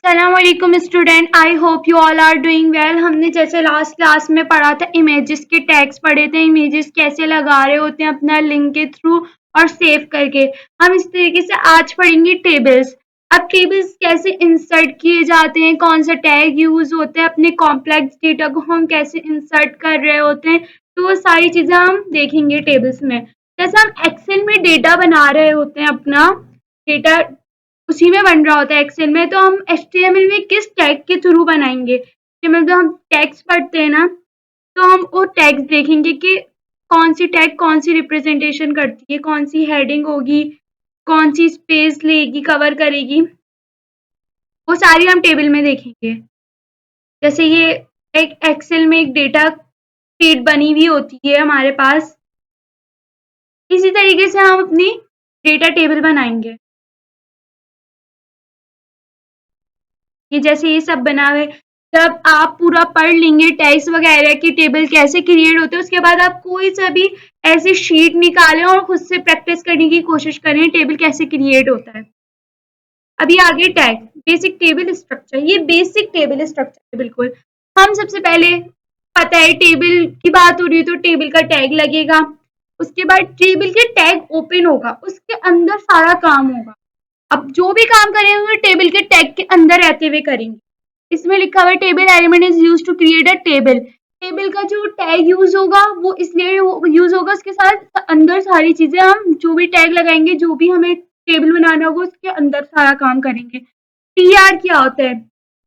अस्सलामुअलैकुम student, I hope you all are doing well. हमने जैसे लास्ट क्लास में पढ़ा था, इमेजेस के टैग्स पढ़े थे, इमेजेस कैसे लगा रहे होते हैं अपना लिंक के थ्रू और सेव करके। हम इस तरीके से आज पढ़ेंगे टेबल्स। अब टेबल्स कैसे इंसर्ट किए जाते हैं, कौन सा टैग यूज होता है, अपने कॉम्प्लेक्स डेटा को हम कैसे इंसर्ट कर रहे होते हैं, तो वो सारी चीजें हम देखेंगे टेबल्स में। जैसे हम एक्सेल में डेटा बना रहे होते हैं, अपना डेटा उसी में बन रहा होता है एक्सेल में, तो हम एचटीएमएल में किस टैग के थ्रू बनाएंगे। एचटीएमएल में हम टैग्स पढ़ते हैं ना, तो हम वो टैग्स देखेंगे कि कौन सी टैग कौन सी रिप्रेजेंटेशन करती है, कौन सी हेडिंग होगी, कौन सी स्पेस लेगी, कवर करेगी, वो सारी हम टेबल में देखेंगे। जैसे ये एक एक्सेल में एक डेटा शीट बनी हुई होती है हमारे पास, इसी तरीके से हम अपनी डेटा टेबल बनाएंगे। ये जैसे ये सब बना हुआ है, जब आप पूरा पढ़ लेंगे टैग्स वगैरह की टेबल कैसे क्रिएट होते हैं, उसके बाद आप कोई सा भी ऐसी शीट निकालें और खुद से प्रैक्टिस करने की कोशिश करें टेबल कैसे क्रिएट होता है। अभी आगे टैग, बेसिक टेबल स्ट्रक्चर। ये बेसिक टेबल स्ट्रक्चर है बिल्कुल। हम सबसे पहले, पता है टेबल की बात हो रही है तो टेबल का टैग लगेगा, उसके बाद टेबल के टैग ओपन होगा, उसके अंदर सारा काम होगा। अब जो भी काम करेंगे टेबल के टैग के अंदर रहते हुए करेंगे। इसमें लिखा हुआ है table element is used to create a table. Table का जो टैग यूज होगा वो इसलिए यूज होगा, उसके साथ अंदर सारी चीजें हम जो भी टैग लगाएंगे, जो भी हमें टेबल बनाना होगा उसके अंदर सारा काम करेंगे। टीआर क्या होता है?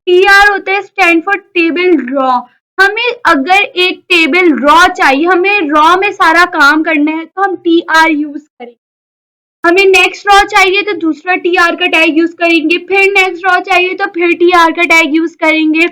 टीआर होता है स्टैंड फॉर टेबल रॉ। हमें अगर एक टेबल रॉ चाहिए, हमें रॉ में सारा काम करना है, तो हम टीआर यूज करेंगे। हमें नेक्स्ट रॉ चाहिए तो दूसरा टीआर का टैग यूज करेंगे, फिर नेक्स्ट रॉ चाहिए तो फिर टीआर का टैग यूज करेंगे।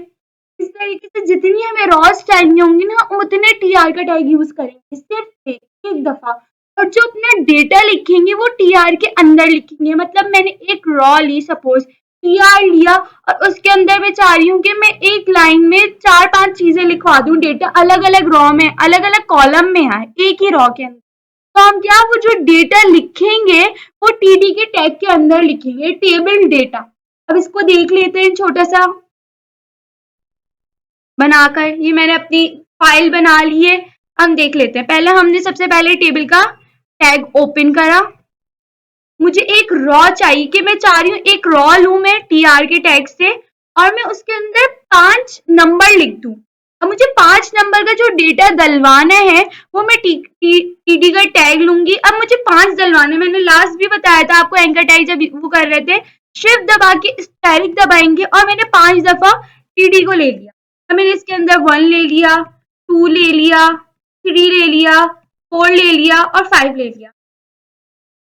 इस तरीके से जितनी हमें रॉस चाहिए होंगी ना, उतने टीआर का टैग यूज करेंगे, सिर्फ एक दफा। और जो अपना डेटा लिखेंगे वो टीआर के अंदर लिखेंगे। मतलब मैंने एक रॉ ली, सपोज टीआर लिया, और उसके अंदर मैं चाह रही हूँ कि मैं एक लाइन में 4-5 चीजें लिखवा दूं, डेटा अलग अलग रॉ में, अलग अलग कॉलम में आए एक ही रॉ के अंदर। तो हम क्या, वो जो डेटा लिखेंगे वो टीडी के टैग के अंदर लिखेंगे, टेबल डेटा। अब इसको देख लेते हैं छोटा सा बनाकर। ये मैंने अपनी फाइल बना ली है, हम देख लेते हैं। पहले हमने सबसे पहले टेबल का टैग ओपन करा। मुझे एक रॉ चाहिए कि मैं चाह रही हूँ एक रॉ लूं मैं टीआर के टैग से, और मैं उसके अंदर 5 नंबर लिख दूं। अब मुझे 5 नंबर का जो डेटा डलवाना है वो मैं टीडी का टैग लूंगी। अब मुझे 5 डलवाने, मैंने लास्ट भी बताया था आपको, एंकर टैग जब वो कर रहे थे, शिफ्ट दबा के स्टेरिक दबाएंगे, और मैंने 5 दफा टीडी को ले लिया। अब मैंने इसके अंदर 1 ले लिया, 2 ले लिया, 3 ले लिया, 4 ले लिया और 5 ले लिया।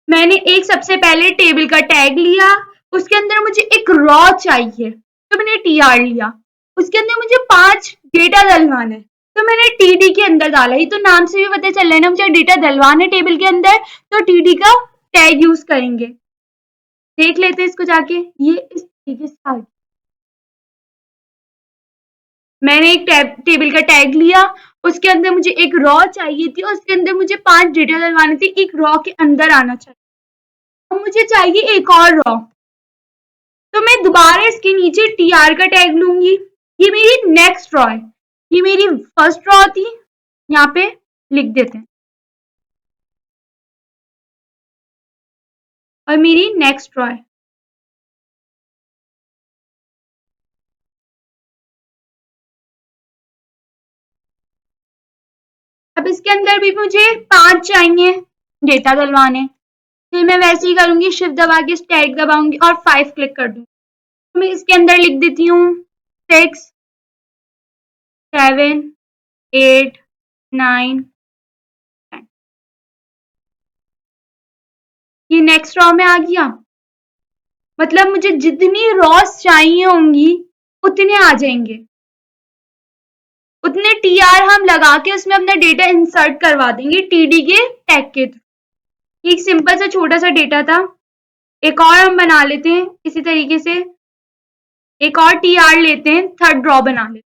मैंने एक सबसे पहले टेबल का टैग लिया, उसके अंदर मुझे एक रॉ चाहिए तो मैंने टीआर लिया। उसके अंदर मुझे 5 डेटा डलवाना है तो मैंने टीडी के अंदर डाला। ये तो नाम से भी पता चल रहा है ना, मुझे डेटा डलवाना है टेबल के अंदर, तो टीडी का टैग यूज करेंगे। देख लेते हैं इसको जाके। ये इस तरीके से आ गया। मैंने एक टेबल का टैग लिया, उसके अंदर मुझे एक रॉ चाहिए थी, उसके अंदर मुझे 5 डेटा डलवानी थी, एक रॉ के अंदर आना चाहिए। अब मुझे चाहिए एक और रॉ, तो मैं दोबारा इसके नीचे टीआर का टैग लूंगी। ये मेरी नेक्स्ट रॉ है, ये मेरी फर्स्ट रॉ थी, यहाँ पे लिख देते हैं, और मेरी नेक्स्ट रॉ है। अब इसके अंदर भी मुझे 5 चाहिए डेटा डलवाने, फिर मैं वैसे ही करूंगी, शिफ्ट दबा के टैग दबाऊंगी और 5 क्लिक कर दूंगी। तो मैं इसके अंदर लिख देती हूँ 6, 7, 8, 9, 10। ये नेक्स्ट रॉ में आ गया। मतलब मुझे जितनी रॉस चाहिए होंगी उतने आ जाएंगे, उतने टीआर हम लगा के उसमें अपना डेटा इंसर्ट करवा देंगे टीडी के टैग के थ्रू। एक सिंपल सा छोटा सा डेटा था। एक और हम बना लेते हैं इसी तरीके से, एक और टीआर लेते हैं, थर्ड रॉ बना लेते हैं।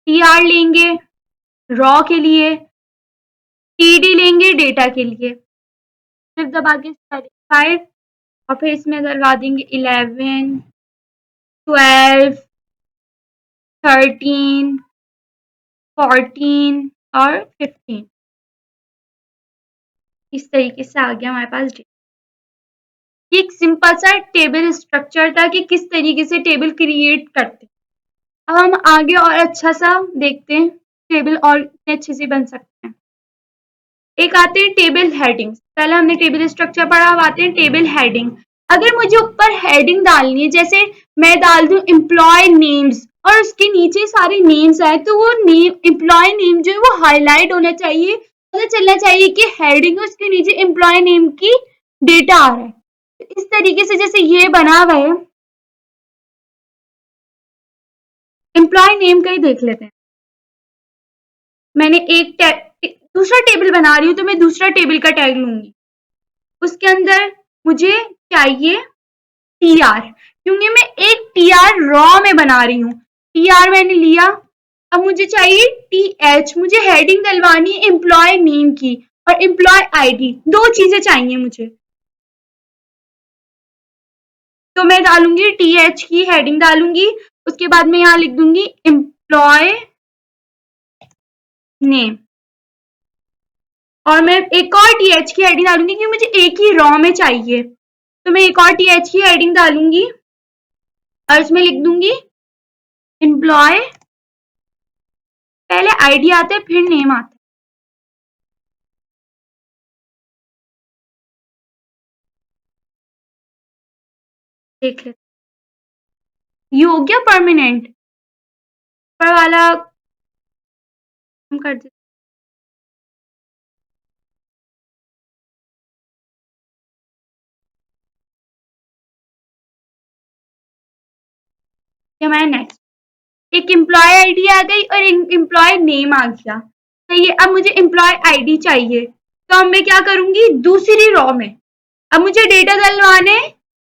टीआर लेंगे रॉ के लिए, टीडी लेंगे डेटा के लिए। शिफ्ट दबा के 5 और फिर इसमें डलवा देंगे 11, 12, 13, 14 और 15। इस तरीके से आ गया हमारे पास डेटा। एक सिंपल सा टेबल स्ट्रक्चर था कि किस तरीके से टेबल क्रिएट करते। अब हम आगे और अच्छा सा देखते हैं टेबल और अच्छे से बन सकते हैं। एक आते हैं टेबल हेडिंग्स। पहले हमने टेबल स्ट्रक्चर पढ़ा, अब आते हैं टेबल हेडिंग। अगर मुझे ऊपर हेडिंग डालनी है, जैसे मैं डाल दूं एम्प्लॉय नेम्स और उसके नीचे सारे नेम्स आए, तो वो नेम एम्प्लॉय नेम जो है वो हाईलाइट होना चाहिए, पता चलना चाहिए कि हेडिंग है उसके नीचे एम्प्लॉय नेम की डेटा आ रहा है। इस तरीके से जैसे ये बना हुआ है, एम्प्लॉय नेम का ही देख लेते हैं। मैंने एक दूसरा टेबल बना रही हूँ तो मैं दूसरा टेबल का टैग लूंगी। उसके अंदर मुझे चाहिए टीआर, क्योंकि मैं एक टीआर रॉ में बना रही हूँ। टीआर मैंने लिया, अब मुझे चाहिए टीएच। मुझे हेडिंग डलवानी है एम्प्लॉय नेम की और एम्प्लॉय आईडी, दो चीजें चाहिए मुझे। तो मैं डालूंगी टीएच की हेडिंग डालूंगी, उसके बाद मैं यहाँ लिख दूंगी एम्प्लॉय नेम और मैं एक और टीएच की हेडिंग डालूंगी क्योंकि मुझे एक ही रॉ में चाहिए। तो मैं एक और टीएच की हेडिंग डालूंगी और इसमें लिख दूंगी एम्प्लॉय, पहले आईडी आता है फिर नेम आता है। देख लेते ये हो गया परमानेंट। पर वाला हम कर देते, हमारा नेक्स्ट एक एम्प्लॉय आईडी आ गई और एक एम्प्लॉय नेम आ गया। सही है, अब मुझे एम्प्लॉय आईडी चाहिए, तो अब मैं क्या करूंगी दूसरी रॉ में। अब मुझे डेटा डलवाने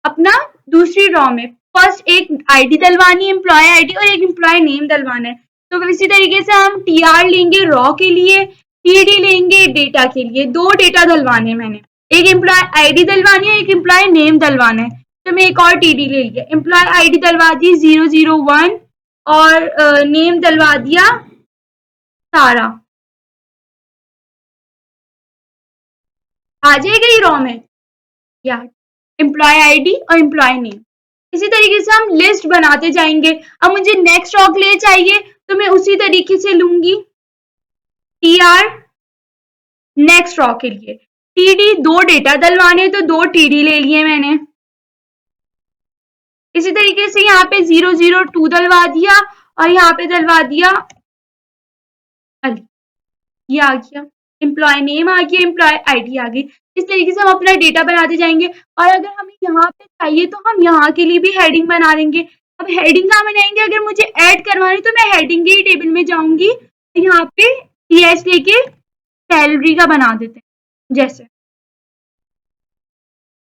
अपना दूसरी रॉ में, फर्स्ट एक आईडी डलवानी है एम्प्लॉय आईडी और एक एम्प्लॉय नेम डलवाना है। तो इसी तरीके से हम टीआर लेंगे रॉ के लिए, टीडी लेंगे डेटा के लिए। दो डेटा डलवाने मैंने, एक एम्प्लॉय आईडी डलवानी है, एक एम्प्लॉय नेम डलवाना है। तो मैं एक और टीडी ले लिया, एम्प्लॉय आईडी डलवा दी 001 और नेम डलवा दिया सारा। आ जाएगा ये रॉ में या एम्प्लॉय आईडी और एम्प्लॉय नेम। इसी तरीके से हम लिस्ट बनाते जाएंगे। अब मुझे नेक्स्ट रॉ के लिए चाहिए तो मैं उसी तरीके से लूंगी टीआर नेक्स्ट रॉ के लिए। टीडी दो डेटा डलवाने तो दो टीडी ले लिए मैंने। इसी तरीके से यहाँ पे 002 डलवा दिया और यहाँ पे डलवा दिया अली। ये आ गया, एम्प्लॉय नेम आ गया, एम्प्लॉय आईडी आ गई। इस तरीके से हम अपना डेटा बनाते जाएंगे। और अगर हमें यहाँ पे चाहिए तो हम यहाँ के लिए भी हेडिंग बना देंगे। अब हेडिंग कहाँ बनाएंगे, अगर मुझे ऐड करवानी तो मैं हेडिंग के टेबल में जाऊंगी, यहाँ पे टीएच लेके सैलरी का बना देते हैं जैसे,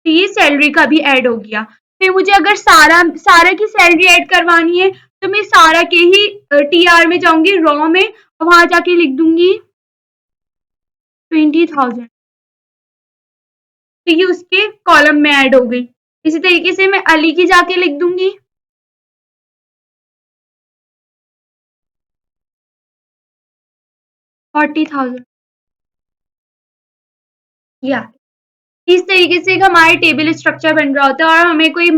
तो ये सैलरी का भी ऐड हो गया। फिर मुझे अगर सारा की सैलरी ऐड करवानी है तो मैं सारा के ही टीआर में जाऊंगी रॉ में और वहां जाके लिख दूंगी 20,000, तो ये उसके कॉलम में ऐड हो गई। इसी तरीके से मैं अली की जाके लिख दूंगी 40,000। या इस तरीके से हमारे टेबल स्ट्रक्चर बन रहा होता है। और हमें कोई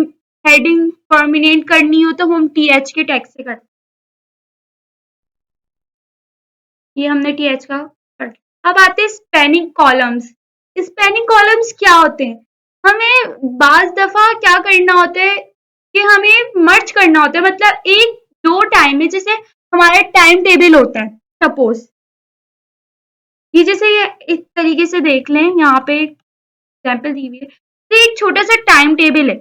हेडिंग परमानेंट करनी हो तो हम टीएच के टैग से करते हैं। ये हमने टीएच का कर। अब आते हैं स्पैनिंग कॉलम्स। स्पैनिंग कॉलम्स क्या होते हैं, हमें बाज दफा क्या करना होता है कि हमें मर्ज करना होता है, मतलब एक दो टाइम में, जैसे हमारा टाइम टेबल होता है सपोज, ये जैसे ये इस तरीके से देख लें, यहाँ पे एग्जाम्पल दी हुई है, तो एक छोटा सा टाइम टेबल है।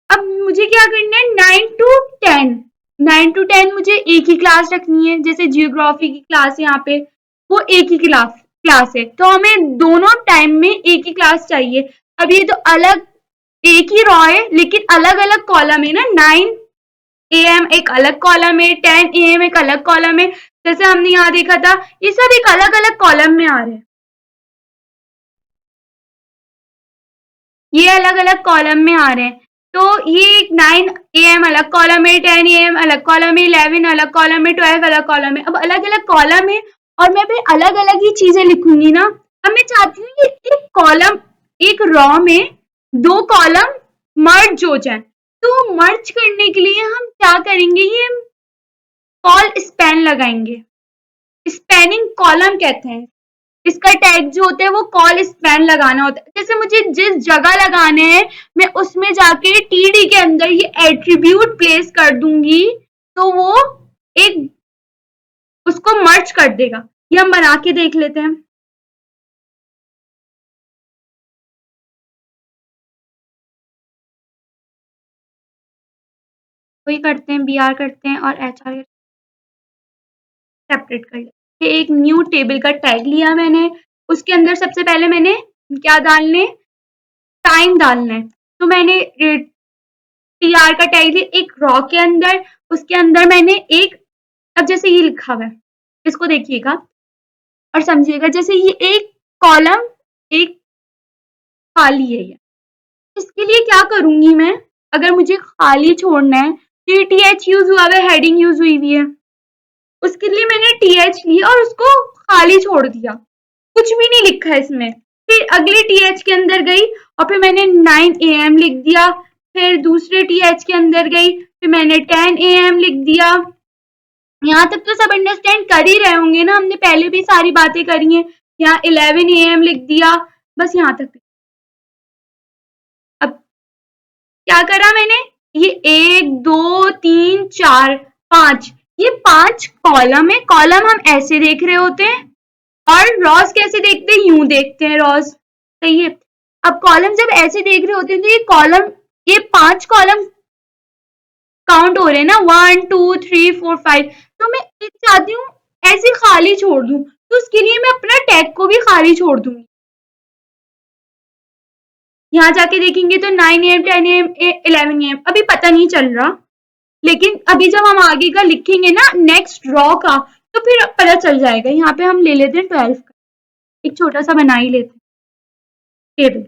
अब मुझे क्या करना है 9 to 10 मुझे एक ही क्लास रखनी है, जैसे जियोग्राफी की क्लास है यहाँ पे, वो एक ही क्लास है, तो हमें दोनों टाइम में एक ही क्लास चाहिए। अब ये तो अलग एक ही रॉ है लेकिन अलग अलग कॉलम है ना, 9 AM एक अलग कॉलम है, 10 AM एक अलग कॉलम है, जैसे हमने यहाँ देखा था, ये सब एक अलग अलग कॉलम में आ रहे हैं। ये अलग अलग कॉलम में आ रहे हैं। तो ये 9 AM अलग कॉलम है, 10 AM अलग कॉलम है, 11 अलग कॉलम है, 12 अलग कॉलम है। अब अलग अलग कॉलम है और मैं भी अलग अलग ही चीजें लिखूंगी ना। अब मैं चाहती हूँ कि एक कॉलम, एक रॉ में 2 कॉलम मर्ज हो जाए। तो मर्ज करने के लिए हम क्या करेंगे, ये कॉल स्पैन लगाएंगे। स्पैनिंग कॉलम कहते हैं। इसका टैग जो होता है वो कॉल स्पैन लगाना होता है। जैसे मुझे जिस जगह लगाने हैं मैं उसमें जाके टीडी के अंदर ये एट्रीब्यूट प्लेस कर दूंगी तो वो एक उसको मर्ज कर देगा। ये हम बना के देख लेते हैं। वही करते हैं, बी आर करते हैं और एच आर सेपरेट कर लेते हैं। एक न्यू टेबल का टैग लिया मैंने, उसके अंदर सबसे पहले मैंने क्या डालने, टाइम डालना है। तो मैंने टी आर का टैग लिया एक रॉ के अंदर, उसके अंदर मैंने एक, अब जैसे ये लिखा हुआ है इसको देखिएगा और समझिएगा। जैसे ये एक कॉलम एक खाली है, ये इसके लिए क्या करूंगी मैं, अगर मुझे खाली छोड़ना है तो टी एच यूज हुआ है, हेडिंग यूज हुई हुई है, उसके लिए मैंने टी एच लिया और उसको खाली छोड़ दिया, कुछ भी नहीं लिखा इसमें। फिर अगले टी एच के अंदर गई और फिर मैंने 9 AM लिख दिया। फिर दूसरे टी एच के अंदर गई, फिर मैंने 10 AM लिख दिया। यहाँ तक तो सब अंडरस्टैंड कर ही रहे होंगे ना, हमने पहले भी सारी बातें करी हैं। यहाँ 11 AM लिख दिया, बस यहाँ तक। अब क्या करा मैंने, ये 1 2 3 4 5, ये 5 कॉलम है। कॉलम हम ऐसे देख रहे होते हैं और रॉस कैसे देखते हैं, यूं देखते हैं रॉस, सही है। अब कॉलम जब ऐसे देख रहे होते हैं तो ये कॉलम, ये 5 कॉलम काउंट हो रहे हैं ना, 1 2 3 4 5। तो मैं एक चाहती हूँ ऐसे खाली छोड़ दूं, तो उसके लिए मैं अपना टैग को भी खाली छोड़ दूंगी। यहाँ जाके देखेंगे तो 9 AM 10 AM 11 AM अभी पता नहीं चल रहा, लेकिन अभी जब हम आगे का लिखेंगे ना नेक्स्ट रॉ का तो फिर पता चल जाएगा। यहाँ पे हम ले लेते हैं 12 का, एक छोटा सा बना ही लेते हैं टेबल।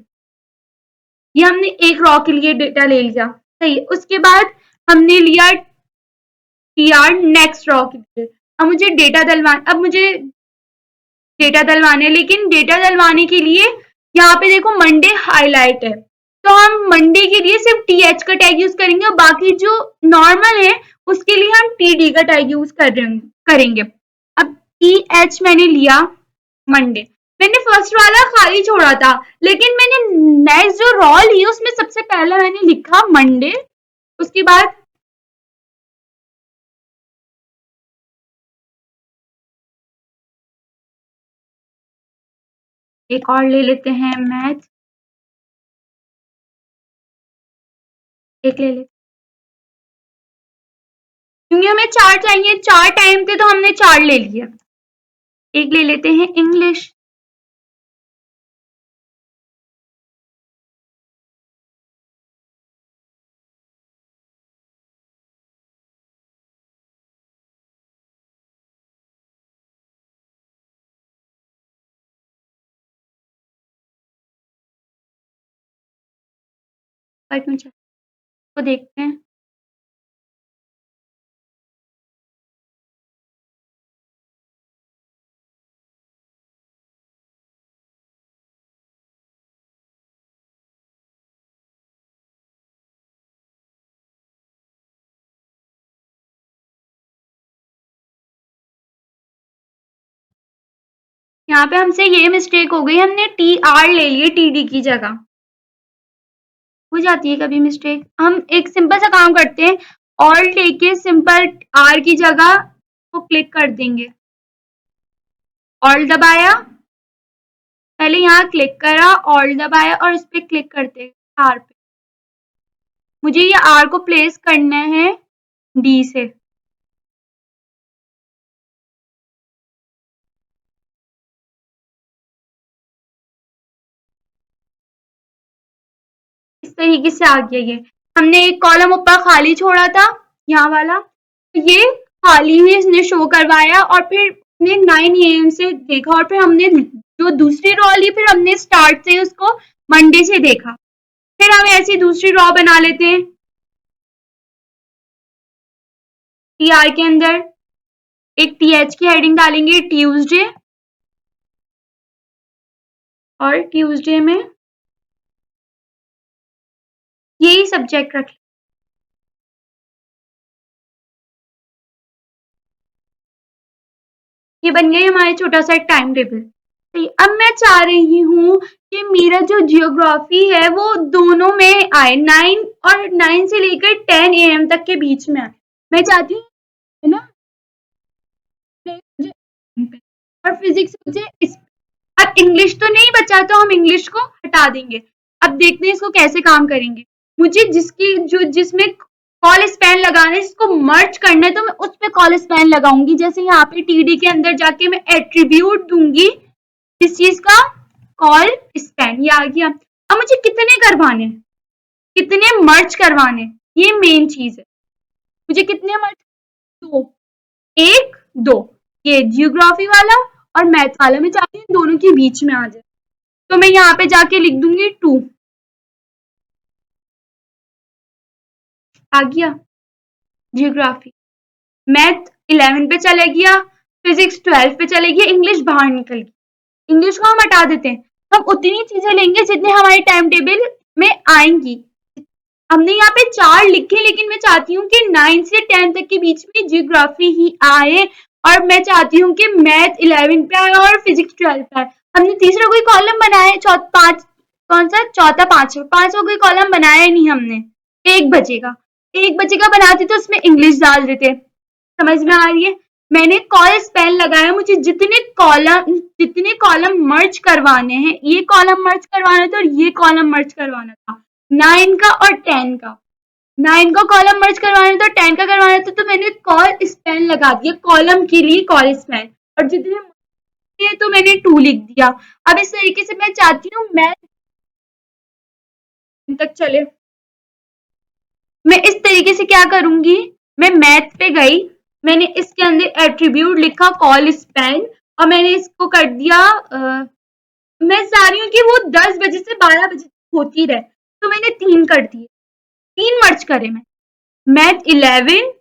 ये हमने एक रॉ के लिए डेटा ले लिया, सही है। उसके बाद हमने लिया टी आर नेक्स्ट रॉ के लिए। अब मुझे डेटा डलवाने, लेकिन डेटा डलवाने के लिए यहाँ पे देखो मंडे हाईलाइट है, तो हम मंडे के लिए सिर्फ टी एच का टैग यूज करेंगे और बाकी जो नॉर्मल है उसके लिए हम टी डी का टैग यूज करेंगे। अब टी एच मैंने लिया मंडे, मैंने फर्स्ट वाला खाली छोड़ा था, लेकिन मैंने नेक्स्ट जो रॉ ली उसमें सबसे पहले मैंने लिखा मंडे, उसके बाद एक और ले लेते हैं मैथ, एक ले लेते, क्योंकि हमें 4 चाहिए, 4 टाइम थे तो हमने 4 ले लिया। एक ले लेते हैं इंग्लिश, को देखते हैं। यहाँ पे हमसे ये मिस्टेक हो गई, हमने टी आर ले लिए टी डी की जगह। हो जाती है कभी मिस्टेक। हम एक सिंपल सा काम करते हैं, ऑल्ट लेके सिंपल आर की जगह को क्लिक कर देंगे, ऑल्ट दबाया, पहले यहाँ क्लिक करा, ऑल्ट दबाया और इस पे क्लिक करते हैं आर पे। मुझे ये आर को प्लेस करना है डी से, इस तरीके से आ गया। ये हमने एक कॉलम ऊपर खाली छोड़ा था यहाँ वाला, तो ये खाली ही इसने शो करवाया और फिर हमने 9 AM से देखा और फिर हमने जो दूसरी रॉ ली फिर हमने स्टार्ट से उसको मंडे से देखा। फिर हम ऐसी दूसरी रॉ बना लेते हैं। टी आर के अंदर एक टी एच की हेडिंग डालेंगे ट्यूसडे, और ट्यूसडे में यही सब्जेक्ट रखें। ये बन गया हमारा छोटा सा एक टाइम टेबल। अब मैं चाह रही हूँ कि मेरा जो जियोग्राफी है वो दोनों में आए, 9 से लेकर 10 AM तक के बीच में आए। मैं चाहती हूँ, है ना, और फिजिक्स मुझे इस। अब इंग्लिश तो नहीं बचा, तो हम इंग्लिश को हटा देंगे। अब देखते हैं इसको कैसे काम करेंगे। मुझे जिसमें कॉल स्पैन लगाना है, जिसको मर्ज करना है, तो मैं उस पे कॉल स्पैन लगाऊंगी। जैसे यहाँ पे टीडी के अंदर जाके मैं एट्रीब्यूट दूंगी इस चीज का, कॉल स्पैन, ये आ गया। अब मुझे कितने करवाने, कितने मर्ज करवाने, ये मेन चीज है। मुझे कितने मर्ज, दो, एक, दो, ये जियोग्राफी वाला और मैथ वाला, मैं चाहती हूँ दोनों के बीच में आ जाए। तो मैं यहाँ पे जाके लिख दूंगी 2, आ गया जियोग्राफी। मैथ 11 पे चले गया, फिजिक्स 12 पे चले गया, इंग्लिश बाहर निकल गई। इंग्लिश को हम हटा देते हैं। हम उतनी चीजें लेंगे जितने हमारे टाइम टेबल में आएंगी। हमने यहाँ पे 4 लिखे, लेकिन मैं चाहती हूँ कि 9 से 10 तक के बीच में जियोग्राफी ही आए, और मैं चाहती हूँ कि मैथ 11 पे आए और फिजिक्स 12 पे आए। हमने तीसरा कोई कॉलम बनाया है, पांच, कौन सा चौथा, पांचवा कोई कॉलम बनाया ही नहीं हमने। एक बचेगा, एक बचेगा, बनाते तो उसमें इंग्लिश डाल देते। समझ में आ रही है? मैंने कॉल स्पेल लगाया, मुझे जितने कॉलम मर्ज करवाने हैं, ये कॉलम मर्ज करवाना था और ये कॉलम मर्ज करवाना था, 9 का और 10 का। 9 का कॉलम मर्ज करवाना था, 10 का करवाना था, तो मैंने कॉल स्पेन लगा दिया, कॉलम के लिए कॉल स्पेन, और जितने तो मैंने 2 लिख दिया। अब इस तरीके से मैं चाहती हूँ मैथ तक चले। मैं इस तरीके से क्या करूंगी, मैं मैथ पे गई, मैंने इसके अंदर एट्रीब्यूट लिखा कॉल स्पेन, और मैंने इसको कर दिया, मैं चाह रही हूँ कि वो 10 बजे से 12 बजे तक होती रहे, तो मैंने 3 कर दिए, 3 मर्ज करे। मैं मैथ 11,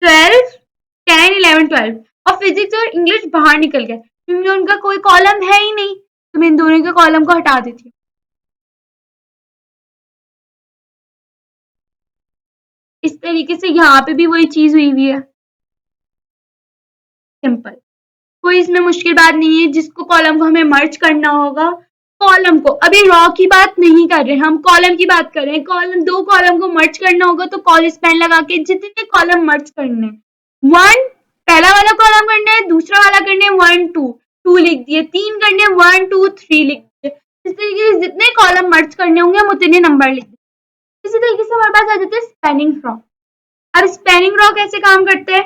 12, 10, 11, 12, और फिजिक्स और इंग्लिश बाहर निकल गए क्योंकि उनका कोई कॉलम है ही नहीं, तो मैं इन दोनों के कॉलम को हटा देती हूँ। इस तरीके से यहाँ पे भी वही चीज हुई हुई है, सिंपल, कोई इसमें मुश्किल बात नहीं है। जिसको कॉलम को हमें मर्ज करना होगा, कॉलम को, अभी रॉ की बात नहीं कर रहे, हम कॉलम की बात कर रहे हैं। कॉलम, दो कॉलम को मर्ज करना होगा तो कॉल स्पैन लगा के जितने कॉलम मर्ज करने, 1 पहला वाला कॉलम करना है, दूसरा वाला करना है 1 2, 2 लिख दिए, 3 करने 1 2 3 लिख दिए। इस तरीके से जितने कॉलम मर्ज करने होंगे हम उतने नंबर लिख दें। इसी तरीके से हमारे पास आ जाते हैं स्पैनिंग रॉ। अब स्पैनिंग रॉ कैसे काम करते हैं,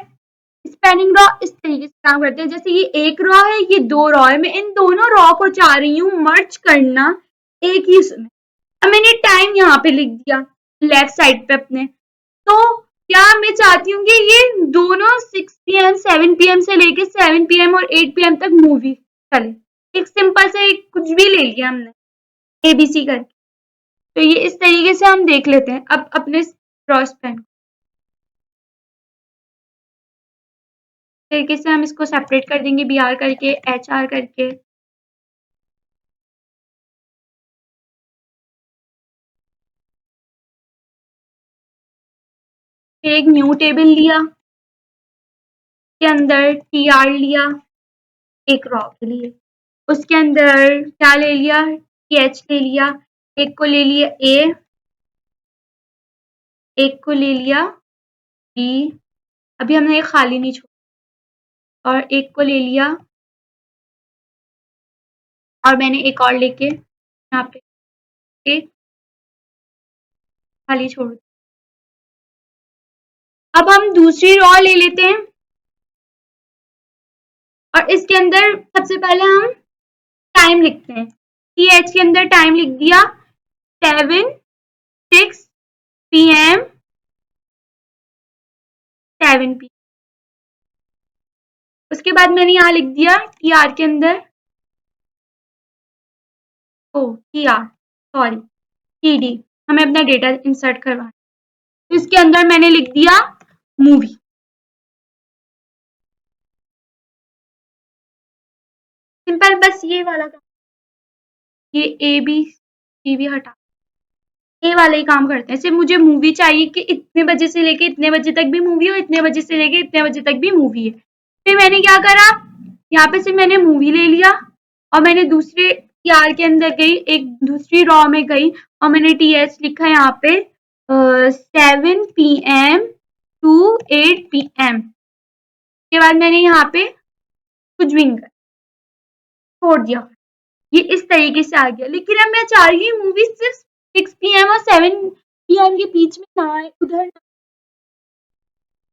स्पैनिंग रॉ इस तरीके से काम करते हैं, जैसे ये एक रॉ है, ये 2 रॉ है, मैं इन दोनों रॉ को चाह रही हूँ मर्ज करना एक ही उसमें। अब मैंने टाइम यहाँ पे लिख दिया लेफ्ट साइड पे अपने, तो क्या मैं चाहती हूँ कि ये दोनों 6 PM 7 PM से लेके 7 PM और 8 PM तक मूवी चले। एक सिंपल से एक कुछ भी ले लिया हमने एबीसी करके। तो ये इस तरीके से हम देख लेते हैं अब अपने क्रॉस पेन तरीके से हम इसको सेपरेट कर देंगे, बी आर करके, एच आर करके। फिर एक न्यू टेबल लिया, के अंदर टी आर लिया एक रॉ के लिए, उसके अंदर क्या ले लिया, टी एच ले लिया, एक को ले लिया ए, एक को ले लिया बी, अभी हमने ये खाली नहीं छोड़ा, और एक को ले लिया, और मैंने एक और लेके यहाँ पे एक खाली छोड़। अब हम दूसरी रॉ ले लेते हैं, और इसके अंदर सबसे पहले हम टाइम लिखते हैं। टी एच के अंदर टाइम लिख दिया 7 6 PM 7 PM। उसके बाद मैंने यहाँ लिख दिया टी आर के अंदर, O T R, sorry, TD, हमें अपना डेटा इंसर्ट करवाना। तो इसके अंदर मैंने लिख दिया मूवी। सिंपल, बस ये वाला काम, ये ए बी सी भी हटा, ये वाला ही काम करते हैं। सिर्फ मुझे मूवी चाहिए कि इतने बजे से लेके इतने बजे तक भी मूवी हो, इतने बजे से लेके इतने बजे तक भी मूवी है। फिर मैंने क्या करा, यहाँ पे सिर्फ मैंने मूवी ले लिया और मैंने दूसरे यार के अंदर गई, एक दूसरी रॉ में गई और मैंने टीएच लिखा यहाँ पे 7 PM to 8 PM। के बाद मैंने यहाँ पे कुछ भी नहीं कर, छोड़ दिया। ये इस तरीके से आ गया। लेकिन अब मैं चाह रही हूँ मूवी सिर्फ 6 PM और 7 PM के बीच में ना आए, उधर ना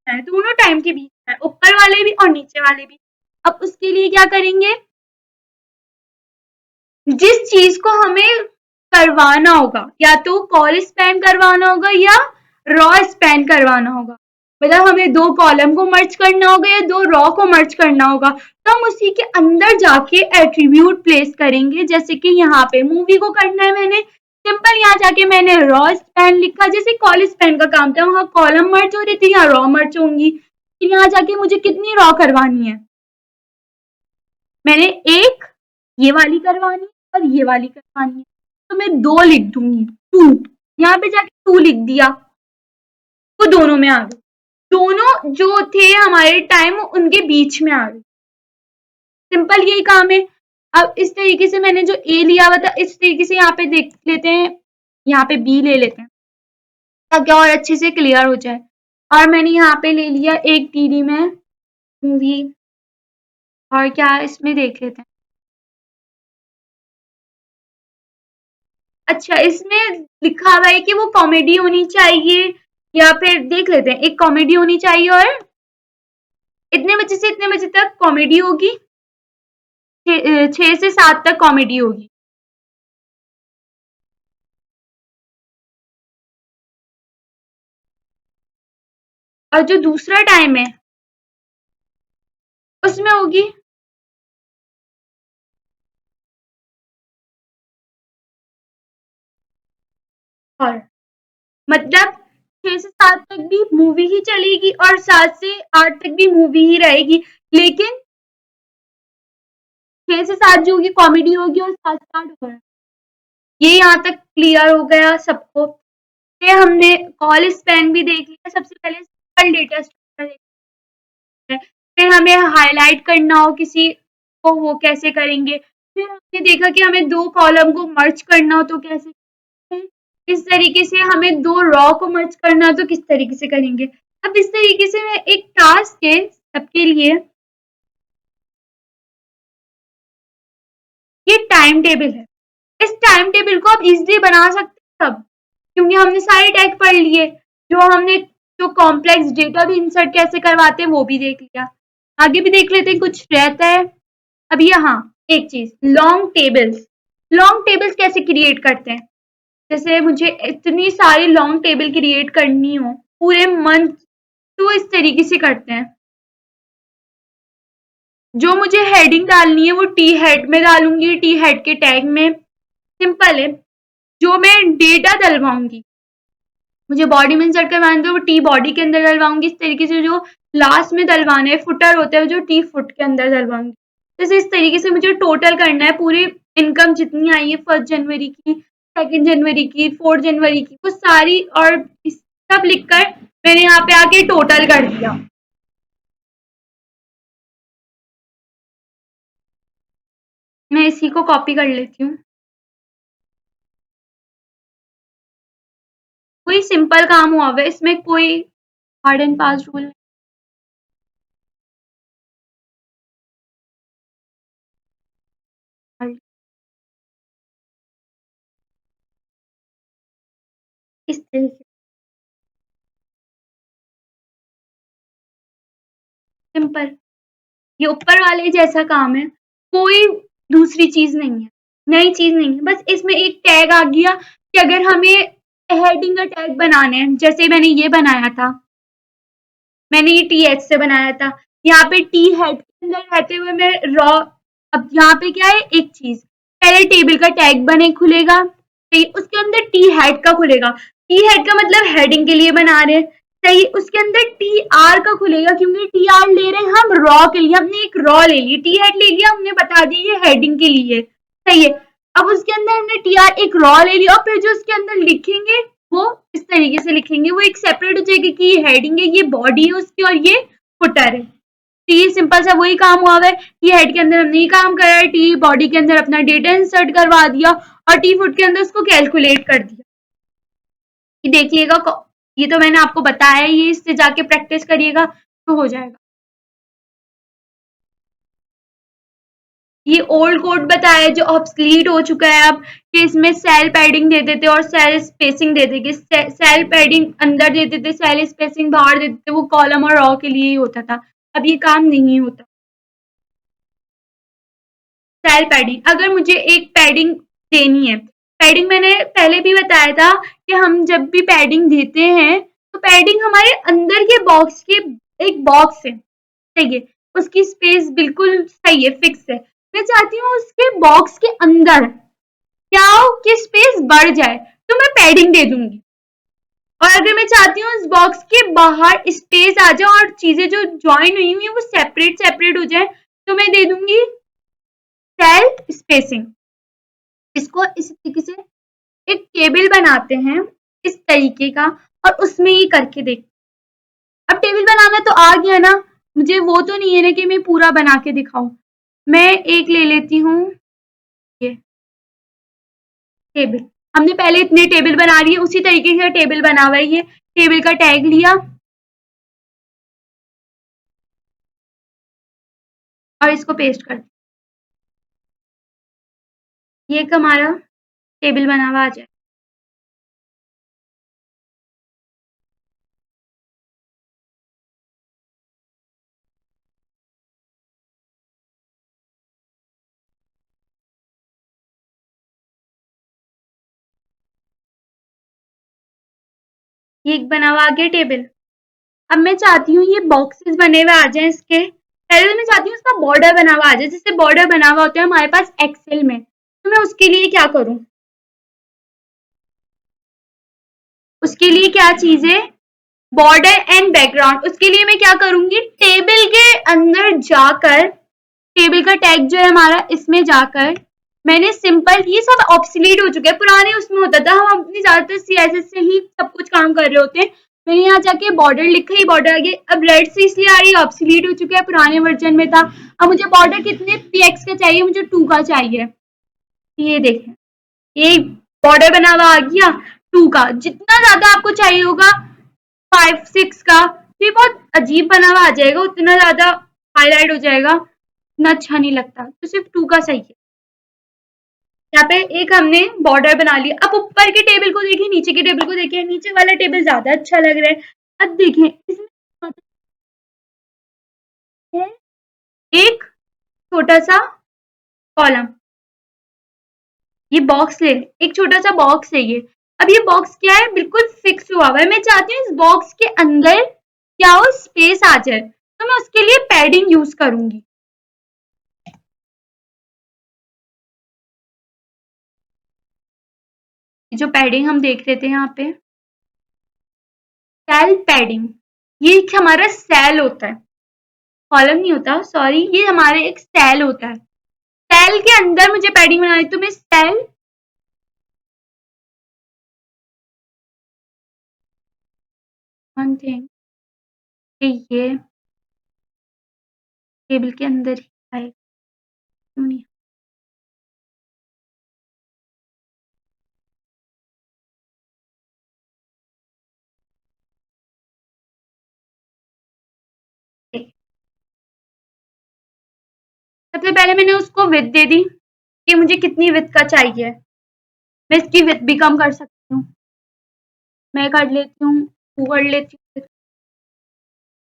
आए, दोनों टाइम के बीच में, ऊपर वाले भी और नीचे वाले भी। अब उसके लिए क्या करेंगे, जिस चीज को हमें करवाना होगा, या तो कॉल स्पैन करवाना होगा या रॉ स्पैन करवाना होगा, मतलब हमें 2 कॉलम को मर्ज करना होगा या 2 रॉ को मर्ज करना होगा, तो हम उसी के अंदर जाके एट्रीब्यूट प्लेस करेंगे। जैसे कि यहाँ पे मूवी को करना है, मैंने सिंपल यहाँ जाके मैंने रॉ स्पैन लिखा, जैसे कॉल स्पैन का काम था, वहां कॉलम मर्ज हो रही थी, यहाँ रॉ मर्ज होंगी। फिर यहाँ जाके मुझे कितनी रॉ करवानी है, मैंने एक ये वाली करवानी है और ये वाली करवानी है, तो मैं 2 लिख दूंगी, 2, यहाँ पे जाके 2 लिख दिया, वो दोनों में आ गई, दोनों जो थे हमारे टाइम उनके बीच में आ गई। सिंपल यही काम है। अब इस तरीके से मैंने जो ए लिया हुआ था, इस तरीके से यहाँ पे देख लेते हैं, यहाँ पे बी ले लेते हैं ताकि और अच्छे से क्लियर हो जाए। और मैंने यहाँ पे ले लिया एक टीडी में मूवी, और क्या इसमें देख लेते हैं। अच्छा, इसमें लिखा हुआ है कि वो कॉमेडी होनी चाहिए, या फिर देख लेते हैं, एक कॉमेडी होनी चाहिए और इतने बजे से इतने बजे तक कॉमेडी होगी, 6 से 7 तक कॉमेडी होगी। और जो दूसरा टाइम है उसमें होगी और, मतलब 6 से 7 तक भी मूवी ही चलेगी और 7 से 8 तक भी मूवी ही रहेगी, लेकिन 6 से 7 जो होगी कॉमेडी होगी और 7 से 8 होगा। ये यहाँ तक क्लियर हो गया सबको। फिर हमने कॉल स्पैन भी देख लिया, सबसे पहले सिंपल डेटा स्ट्रक्चर है। फिर हमें हाईलाइट करना हो किसी को, वो कैसे करेंगे। फिर हमने देखा कि हमें 2 कॉलम को मर्ज करना हो तो कैसे, इस तरीके से हमें 2 रॉ को मर्ज करना हो तो किस तरीके से करेंगे। अब इस तरीके से मैं एक टास्क है सबके लिए, ये टाइम टेबल है। इस टाइम टेबल को आप इजीली बना सकते हैं सब, क्योंकि हमने सारे टैग पढ़ लिए, जो हमने जो कॉम्प्लेक्स डेटा भी इंसर्ट कैसे करवाते हैं वो भी देख लिया, आगे भी देख लेते हैं कुछ रहता है। अब यहाँ एक चीज, लॉन्ग टेबल्स, लॉन्ग टेबल्स कैसे क्रिएट करते हैं। जैसे मुझे इतनी सारी लॉन्ग टेबल क्रिएट करनी हो पूरे मंथ, तो इस तरीके से करते हैं। जो मुझे हेडिंग डालनी है वो टी हेड में डालूंगी, टी हेड के टैग में, सिंपल है। जो मैं डेटा डलवाऊंगी, मुझे बॉडी में इंसर्ट करवाना है वो टी बॉडी के अंदर डलवाऊंगी, इस तरीके से जो लास्ट में डलवाना है फुटर होता है जो टी फुट के अंदर डलवाऊंगी। जैसे इस तरीके से मुझे टोटल करना है पूरी इनकम जितनी आई है 1 जनवरी की, 2 जनवरी की, 4 जनवरी की, वो सारी और सब लिखकर मैंने यहाँ पे आके टोटल कर दिया। मैं इसी को कॉपी कर लेती हूँ। कोई सिंपल काम हुआ हुआ है, इसमें कोई हार्ड एंड फास्ट रूल नहीं। इस तरीके सिंपल, ये ऊपर वाले जैसा काम है, कोई दूसरी चीज नहीं है, नई चीज नहीं है। बस इसमें एक टैग आ गया कि अगर हमें हेडिंग का टैग बनाने हैं, जैसे मैंने ये बनाया था, मैंने ये टी एच से बनाया था, यहाँ पे टी हेड के अंदर रहते हुए मैं रॉ, अब यहाँ पे क्या है एक चीज, पहले टेबल का टैग बने खुलेगा, सही, उसके अंदर टी हेड का खुलेगा, टी हेड का मतलब हेडिंग के लिए बना रहे हैं, सही, उसके अंदर टी आर का खुलेगा क्योंकि टी आर ले रहे हैं हम रॉ के लिए, हमने एक रॉ ले ली, टी हेड ले लिया, हमने बता दी ये हेडिंग के लिए, सही है। अब उसके अंदर हमने टी आर एक रॉ ले लिया और फिर जो उसके अंदर लिखेंगे वो इस तरीके से लिखेंगे, वो एक सेपरेट हो जाएगी कि ये हेडिंग है, ये बॉडी है उसकी और ये फुटर है। तो ये सिंपल सा वही काम हुआ है, टी हेड के अंदर हमने ये काम करा है, टी बॉडी के अंदर अपना डेटा इंसर्ट करवा दिया और टी फुट के अंदर उसको कैलकुलेट कर दिया। ये देखिएगा, ये तो मैंने आपको बताया है, ये इससे जाके प्रैक्टिस करिएगा तो हो जाएगा। ये ओल्ड कोड बताया जो ऑब्सलीट हो चुका है अब, कि इसमें सेल पैडिंग दे देते और सेल स्पेसिंग दे देते, सेल पैडिंग अंदर दे देते, सेल स्पेसिंग बाहर दे देते, वो कॉलम और रॉ के लिए ही होता था, अब ये काम नहीं होता। सेल पैडिंग, अगर मुझे एक पैडिंग देनी है, पैडिंग मैंने पहले भी बताया था कि हम जब भी पैडिंग देते हैं तो पैडिंग हमारे अंदर के बॉक्स के एक बॉक्स है, सही है, उसकी स्पेस बिल्कुल सही है, फिक्स है, मैं चाहती हूँ उसके बॉक्स के अंदर क्या हो कि स्पेस बढ़ जाए तो मैं पैडिंग दे दूंगी, और अगर मैं चाहती हूँ इस बॉक्स के बाहर स्पेस आ जाए और चीजें जो ज्वाइन हुई हुई है वो सेपरेट सेपरेट हो जाए तो मैं दे दूंगी सेल स्पेसिंग। इसको इस तरीके से एक टेबल बनाते हैं इस तरीके का और उसमें ही करके देख, अब टेबल बनाना तो आ गया ना, मुझे वो तो नहीं है ना कि मैं पूरा बना के दिखाऊं, मैं एक ले लेती हूँ ये टेबल, हमने पहले इतने टेबल बना लिए उसी तरीके से टेबल बना हुआ है, ये टेबल का टैग लिया और इसको पेस्ट कर दिया, ये एक हमारा टेबल बना हुआ आ जाए। ये एक बना हुआ आ गया टेबल, अब मैं चाहती हूँ ये बॉक्सेस बने हुए आ जाए इसके, पहले तो मैं चाहती हूँ इसका बॉर्डर बना हुआ आ जाए, जिससे बॉर्डर बना हुआ होता है हमारे पास एक्सेल में, तो मैं उसके लिए क्या करूँ, उसके लिए क्या चीज है, बॉर्डर एंड बैकग्राउंड, उसके लिए मैं क्या करूंगी, टेबल के अंदर जाकर, टेबल का टैग जो है हमारा इसमें जाकर मैंने सिंपल, ये सब ऑब्सलीट हो चुका है, पुराने उसमें होता था, हम अपनी ज्यादातर सीएसएस से ही सब कुछ काम कर रहे होते हैं, मैंने यहाँ जाके बॉर्डर लिखा ही बॉर्डर आ गया, अब रेड से इसलिए आ रही है ऑब्सलीट हो चुका है, पुराने वर्जन में था, अब मुझे बॉर्डर कितने पीएक्स का चाहिए, मुझे 2 का चाहिए, ये देखें ये बॉर्डर बना हुआ आ गया 2 का, जितना ज्यादा आपको चाहिए होगा 5-6 का, तो ये बहुत अजीब बना हुआ आ जाएगा, उतना ज्यादा हाईलाइट हो जाएगा, इतना अच्छा नहीं लगता, तो सिर्फ 2 का सही है। यहाँ पे एक हमने बॉर्डर बना लिया, अब ऊपर के टेबल को देखिए, नीचे के टेबल को देखिए, नीचे वाला टेबल ज्यादा अच्छा लग रहा है, अब देखें इसमें एक छोटा सा कॉलम, ये बॉक्स ले, एक छोटा सा बॉक्स है ये, अब ये बॉक्स क्या है, बिल्कुल फिक्स हुआ हुआ है, मैं चाहती हूँ इस बॉक्स के अंदर क्या हो, स्पेस आ जाए, तो मैं उसके लिए पैडिंग यूज करूंगी, जो पैडिंग हम देख रहे थे यहाँ पे, सेल पैडिंग, ये हमारा सेल होता है, कॉलम नहीं होता, सॉरी, ये हमारे एक सेल होता है, सेल के अंदर मुझे पैडिंग बनानी, तो मैं सेल वन थिंग, ये टेबल के अंदर ही आएगा, क्यों नहीं, सबसे पहले मैंने उसको विड्थ दे दी कि मुझे कितनी विड्थ का चाहिए, मैं इसकी विड्थ भी कम कर सकती हूँ, मैं कर लेती हूँ 2 कर लेती हूँ,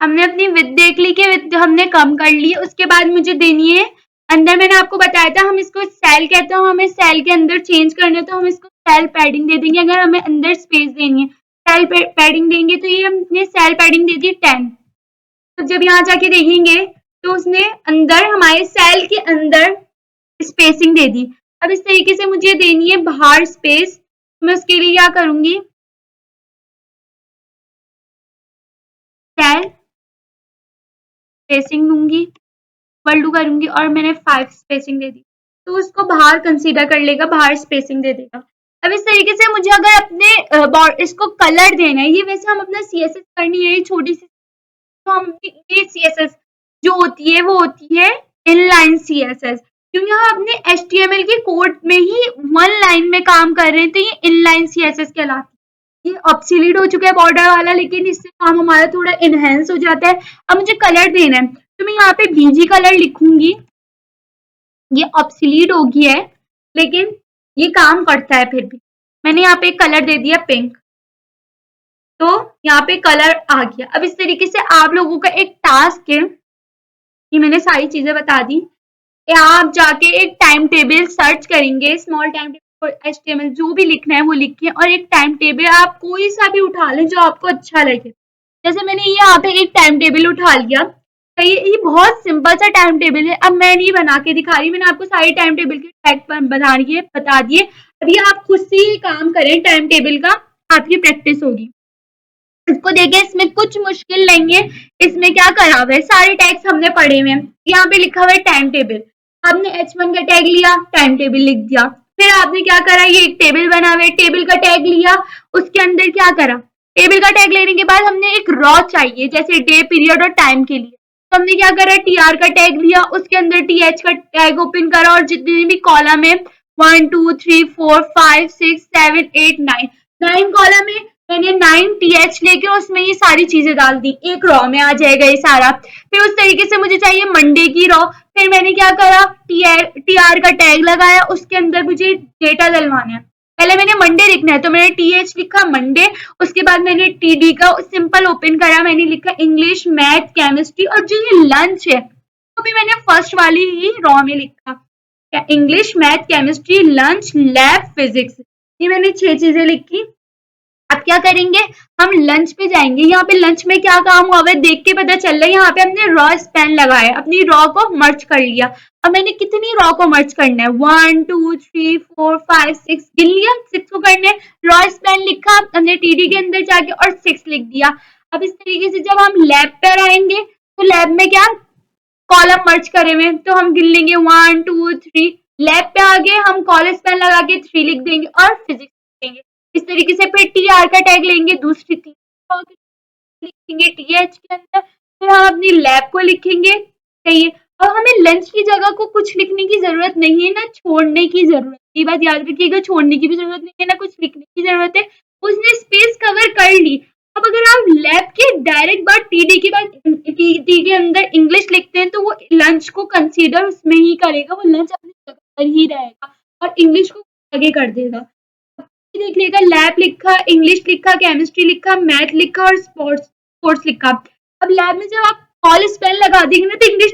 हमने अपनी विड्थ देख ली कि विड्थ हमने कम कर ली, उसके बाद मुझे देनी है अंदर, मैंने आपको बताया था हम इसको सेल कहते हैं, हमें सेल के अंदर चेंज करना है तो हम इसको सेल पैडिंग दे देंगे, अगर हमें अंदर स्पेस देनी है सेल पैडिंग देंगे, तो ये हमने सेल पैडिंग दे दी 10, तो जब यहाँ जाके देखेंगे तो उसने अंदर हमारे सेल के अंदर स्पेसिंग दे दी, अब इस तरीके से मुझे देनी है बाहर स्पेस, तो मैं उसके लिए क्या करूंगी, टेल स्पेसिंग दूंगी, इक्वल टू करूंगी और मैंने 5 स्पेसिंग दे दी, तो उसको बाहर कंसीडर कर लेगा, बाहर स्पेसिंग दे देगा। अब इस तरीके से मुझे अगर अपने इसको कलर देना है, ये वैसे हम अपना CSS करनी है छोटी सी, तो हम ये CSS जो होती है वो होती है इनलाइन CSS, क्योंकि हम अपने HTML के कोड में ही वन लाइन में काम कर रहे हैं, तो ये इनलाइन CSS कहलाती है। ये ऑब्सोलीट हो चुका है बॉर्डर वाला, लेकिन इससे काम हमारा थोड़ा इनहेंस हो जाता है। अब मुझे कलर देना है, तो मैं यहाँ पे बीजी कलर लिखूंगी, ये ऑब्सोलीट हो गया है लेकिन ये काम करता है फिर भी। मैंने यहाँ पे कलर दे दिया पिंक, तो यहाँ पे कलर आ गया। अब इस तरीके से आप लोगों का एक टास्क है, ये मैंने सारी चीजें बता दी, आप जाके एक टाइम टेबल सर्च करेंगे, स्मॉल टाइम टेबल, HTML जो भी लिखना है वो लिखें, और एक टाइम टेबल आप कोई सा भी उठा लें जो आपको अच्छा लगे। जैसे मैंने ये यहाँ पे एक टाइम टेबल उठा लिया, तो ये बहुत सिंपल सा टाइम टेबल है। अब मैं नहीं बना के दिखा रही, मैंने आपको सारी टाइम टेबल के टैग बता दिए। अभी आप खुद से ही काम करें टाइम टेबल का, आपकी प्रैक्टिस होगी। इसको देखें, इसमें कुछ मुश्किल नहीं है। इसमें क्या करा हुआ है, सारे टैग्स हमने पढ़े हुए हैं। यहाँ पे लिखा हुआ है टाइम टेबल, आपने H1 का टैग लिया, टाइम टेबल लिख दिया। फिर आपने क्या करा, ये एक टेबल बना हुआ है, टेबल का टैग लिया, उसके अंदर क्या करा, टेबल का टैग लेने के बाद हमने एक रॉ चाहिए, जैसे डे, पीरियड और टाइम के लिए, तो हमने क्या करा, TR का टैग लिया, उसके अंदर TH का टैग ओपन करा, और जितने भी कॉलम है 1 2 3 4 5 6 7 8 9 कॉलम है, मैंने 9TH लेके उसमें ये सारी चीजें डाल दी, एक रॉ में आ जाएगा ये सारा। फिर उस तरीके से मुझे चाहिए मंडे की रॉ, फिर मैंने क्या करा, TR का टैग लगाया, उसके अंदर मुझे डेटा डलवाना है। पहले मैंने मंडे लिखना है, तो मैंने TH लिखा मंडे, उसके बाद मैंने TD का सिंपल ओपन करा, मैंने लिखा इंग्लिश, मैथ, केमिस्ट्री, और जो ये लंच है तो भी मैंने फर्स्ट वाली ही रॉ में लिखा, English, math, chemistry, lunch, lab, physics, ये मैंने 6 चीजें लिखी। अब क्या करेंगे, हम लंच पे जाएंगे। यहाँ पे लंच में क्या काम हुआ है देख के पता चल रहा है, यहाँ पे हमने रॉ स्पैन लगाया, अपनी रॉ को मर्ज कर लिया। अब मैंने कितनी रॉ को मर्ज करना है, 1 2 3 4 5 6 गिन लिया, 6 को करना है, रॉ स्पैन लिखा हमने TD के अंदर जाके और 6 लिख दिया। अब इस तरीके से जब हम लैब पर आएंगे, तो लैब में क्या कॉलम मर्ज करे हुए, तो हम गिन लेंगे 1 2 3, लैब पे आगे हम कॉलम स्पैन लगा के 3 लिख देंगे और फिजिक्स लिखेंगे। इस तरीके से फिर TR का टैग लेंगे, दूसरी लिखेंगे TH के अंदर, फिर हम अपनी लैब को लिखेंगे, सही है। और हमें लंच की जगह को कुछ लिखने की जरूरत नहीं है, ना छोड़ने की जरूरत, ये बात याद रखिएगा, छोड़ने की भी जरूरत नहीं है, ना कुछ लिखने की जरूरत है, उसने स्पेस कवर कर ली। अब अगर आप लैब के डायरेक्ट बार TD के बाद टी के अंदर इंग्लिश लिखते हैं, तो वो लंच को कंसीडर उसमें ही करेगा, वो लंच अपनी जगह पर ही रहेगा और इंग्लिश को आगे कर देगा। देख लेगा, लैब लिखा, इंग्लिश लिखा, केमिस्ट्री लिखा, मैथ लिखा और स्पोर्ट्स लिखा। अब लैब में जब आप ऑल स्पेल लगा देंगे ना, तो इंग्लिश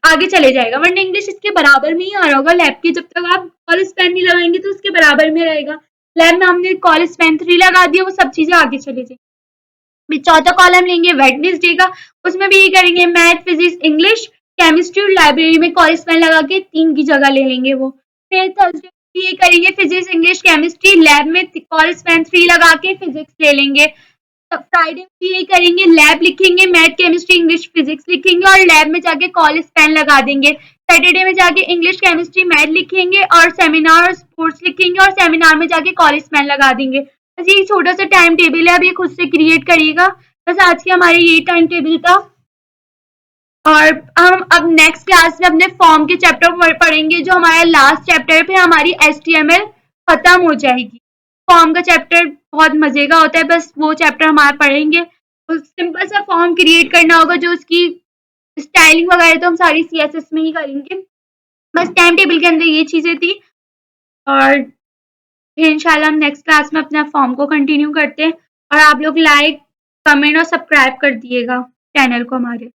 आगे चले जाएगा, वरना इंग्लिश इसके बराबर में ही आ रहा होगा लैब के, जब तक आप कॉल स्पेन नहीं लगाएंगे तो उसके बराबर में रहेगा। लैब में हमने कॉल स्पेन 3 लगा दिया, वो सब चीजें आगे चले जाएंगी। चौथा कॉलम लेंगे वेडनेसडे का, उसमें भी ये करेंगे, मैथ, फिजिक्स, इंग्लिश, केमिस्ट्री और लाइब्रेरी में कॉल स्पेन लगा के 3 की जगह ले लेंगे वो। फिर थर्सडे ये करेंगे, फिजिक्स, इंग्लिश, केमिस्ट्री, लैब में कॉल स्पेन 3 लगा के फिजिक्स ले लेंगे। फ्राइडे में यही करेंगे, लैब लिखेंगे, मैथ, केमिस्ट्री, इंग्लिश, फिजिक्स लिखेंगे और लैब में जाके कॉल स्पेन लगा देंगे। सैटरडे में जाके इंग्लिश, केमिस्ट्री, मैथ लिखेंगे और सेमिनार और स्पोर्ट्स लिखेंगे और सेमिनार में जाके कॉल स्पेन लगा देंगे। बस ये छोटा सा टाइम टेबल है, अब ये खुद से क्रिएट करिएगा। बस आज के हमारे यही टाइम टेबल था, और हम अब नेक्स्ट क्लास में अपने फॉर्म के चैप्टर पढ़ेंगे, जो हमारा लास्ट चैप्टर है, फिर हमारी HTML खत्म हो जाएगी। फॉर्म का चैप्टर बहुत मजे का होता है, बस वो चैप्टर हमारा पढ़ेंगे। सिंपल सा फॉर्म क्रिएट करना होगा, जो उसकी स्टाइलिंग वगैरह तो हम सारी CSS में ही करेंगे। बस टाइम टेबल के अंदर ये चीजें थी, और फिर इंशाल्लाह हम नेक्स्ट क्लास में अपना फॉर्म को कंटिन्यू करते हैं। और आप लोग लाइक, कमेंट और सब्सक्राइब कर दिएगा चैनल को हमारे।